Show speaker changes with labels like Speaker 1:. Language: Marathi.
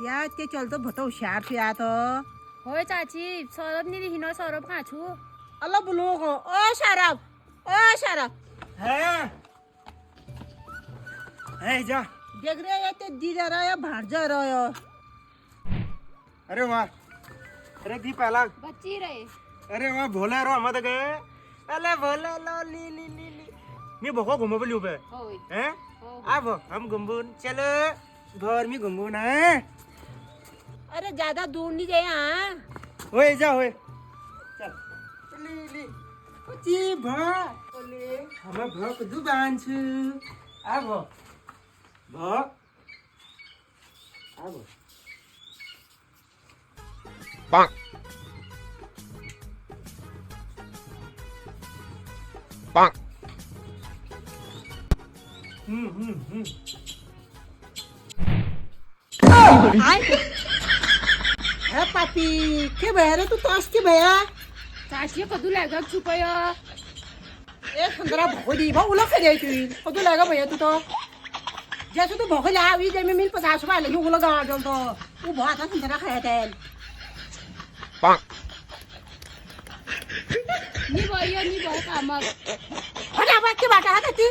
Speaker 1: या ते चलतो भतो होशियार से या तो
Speaker 2: होय चाची सौरभ ने हिनो सौरभ कहाँ छू
Speaker 1: अल्लाह बोलो को ओ शराब
Speaker 3: है जा।
Speaker 1: देख रहे ये ते दी जा रहा है भाड़ जा रहा है
Speaker 3: अरे वाह, अरे दी पहला,
Speaker 2: बच्ची रहे
Speaker 3: अरे वाह भोला रो मत गए। अले भोला लो ली ली ली ली मी भोको घुमो बलियो पे
Speaker 2: होय
Speaker 3: हैं
Speaker 2: हो
Speaker 3: अब हम घुमबुन चलो घर में घुमबुन है।
Speaker 1: अरे ज्यादा दूर नहीं गए हाँ
Speaker 3: होए जा होए चल ली ली जी भा ओले हम भक दुबान छु अब भ अब
Speaker 4: Bonk. Bonk.
Speaker 1: है पापी के भया रे तू ताश के भया
Speaker 2: चाची कदू लागत छुपय
Speaker 1: ए सुंदरा भोको दी भा उला करे तू कदू लगा भैया तू तो जैसे तू भोको ला अभी जे में मिल 50 रुपए ले उला गा जल तो वो बहुत था सुंदरा खाया तेल
Speaker 4: Bonk.
Speaker 2: नि भयो काम
Speaker 1: फटाफट के बाटा है ती